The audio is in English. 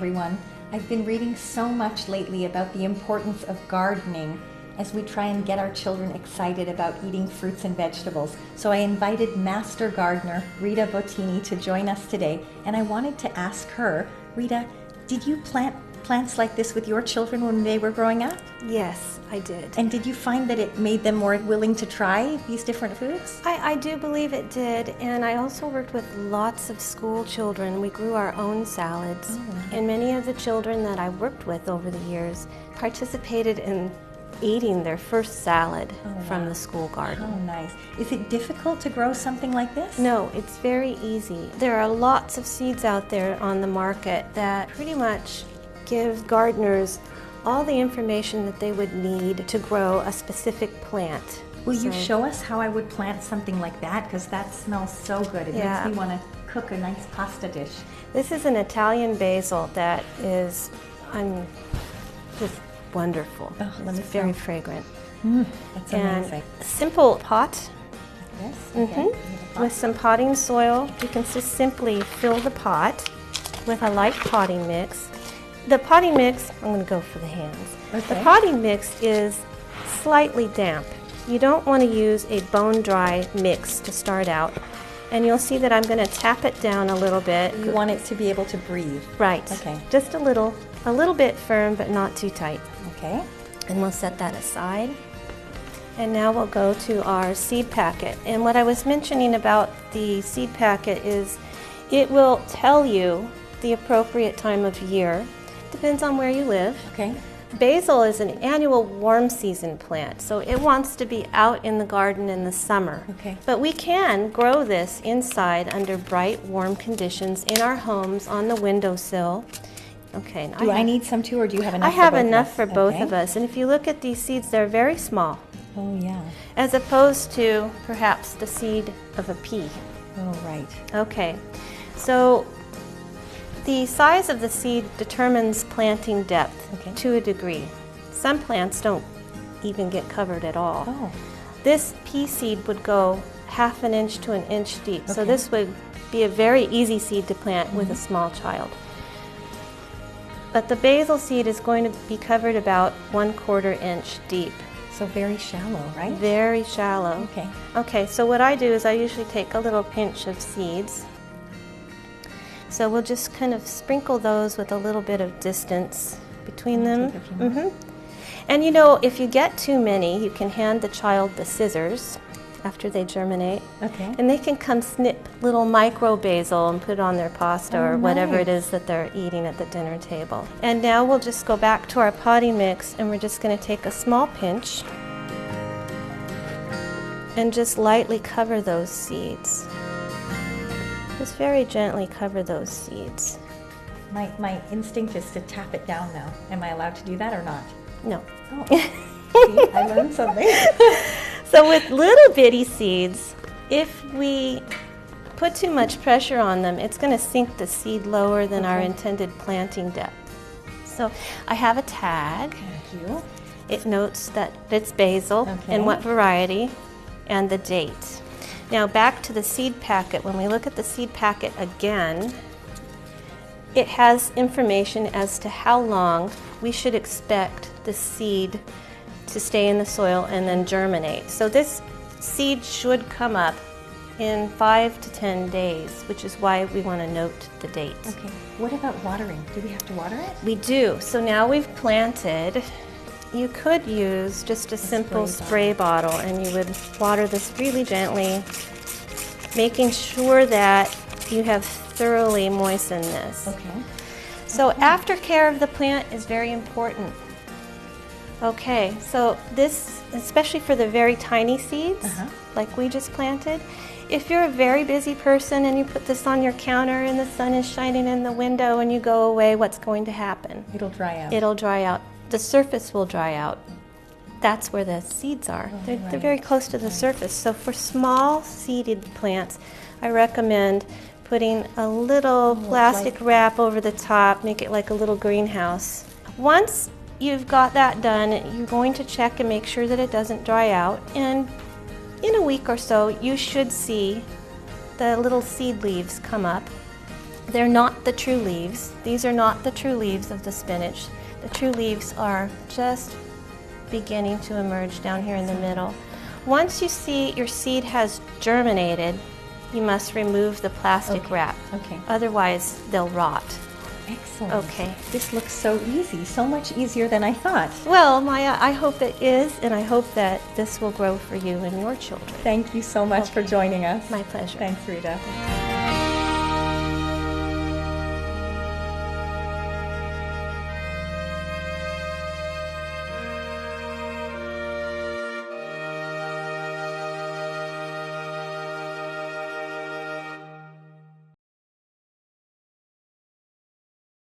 everyone. I've been reading so much lately about the importance of gardening as we try and get our children excited about eating fruits and vegetables. So I invited master gardener Rita Bottini to join us today, and I wanted to ask her, Rita, did you plant plants like this with your children when they were growing up? Yes, I did. And did you find that it made them more willing to try these different foods? I do believe it did, and I also worked with lots of school children. We grew our own salads, and many of the children that I worked with over the years participated in eating their first salad from the school garden. Oh, nice. Is it difficult to grow something like this? No, it's very easy. There are lots of seeds out there on the market that pretty much give gardeners all the information that they would need to grow a specific plant. Will you show us how I would plant something like that? Because that smells so good. It makes me want to cook a nice pasta dish. This is an Italian basil that is just wonderful. Oh, it's very fragrant. That's amazing. A simple pot like this? with some potting soil. You can just simply fill the pot with a light potting mix. The potting mix, I'm going to go for the hands. The potting mix is slightly damp. You don't want to use a bone dry mix to start out. And you'll see that I'm going to tap it down a little bit. You want it to be able to breathe. Right. Okay. Just a little bit firm, but not too tight. Okay. And we'll set that aside. And now we'll go to our seed packet. And what I was mentioning about the seed packet is it will tell you the appropriate time of year. Depends on where you live. Okay. Basil is an annual warm season plant, so it wants to be out in the garden in the summer. Okay. But we can grow this inside under bright, warm conditions in our homes on the windowsill. Okay. Do I need some too, or do you have enough? I have enough for both of us. And if you look at these seeds, they're very small. Oh, yeah. As opposed to perhaps the seed of a pea. Oh, right. Okay. So the size of the seed determines planting depth to a degree. Some plants don't even get covered at all. Oh. This pea seed would go 1/2 inch to 1 inch deep. So this would be a very easy seed to plant with a small child. But the basil seed is going to be covered about 1/4 inch deep. So very shallow, right? Very shallow. Okay. Okay, so what I do is I usually take a little pinch of seeds. So we'll just kind of sprinkle those with a little bit of distance between them. And you know, if you get too many, you can hand the child the scissors after they germinate. Okay. And they can come snip little micro basil and put it on their pasta or whatever it is that they're eating at the dinner table. And now we'll just go back to our potting mix, and we're just going to take a small pinch and just lightly cover those seeds. Just very gently cover those seeds. My instinct is to tap it down now. Am I allowed to do that or not? No. Oh. See, I learned something. So with little bitty seeds, if we put too much pressure on them, it's going to sink the seed lower than our intended planting depth. So I have a tag. Thank you. It notes that it's basil and what variety and the date. Now back to the seed packet. When we look at the seed packet again, it has information as to how long we should expect the seed to stay in the soil and then germinate. So this seed should come up in 5 to 10 days, which is why we want to note the date. Okay. What about watering? Do we have to water it? We do. So now we've planted. You could use just a simple spray bottle, and you would water this really gently, making sure that you have thoroughly moistened this. Okay. So aftercare of the plant is very important. Okay, so this, especially for the very tiny seeds, like we just planted, if you're a very busy person and you put this on your counter and the sun is shining in the window and you go away, what's going to happen? It'll dry out. It'll dry out. The surface will dry out. That's where the seeds are. They're very close to the surface. So for small seeded plants, I recommend putting a little plastic wrap over the top, make it like a little greenhouse. Once you've got that done, you're going to check and make sure that it doesn't dry out. And in a week or so, you should see the little seed leaves come up. They're not the true leaves. These are not the true leaves of the spinach. The true leaves are just beginning to emerge down here in the middle. Once you see your seed has germinated, you must remove the plastic wrap. Okay. Otherwise, they'll rot. Excellent. Okay. This looks so easy, so much easier than I thought. Well, Maya, I hope it is, and I hope that this will grow for you and your children. Thank you so much for joining us. My pleasure. Thanks, Rita.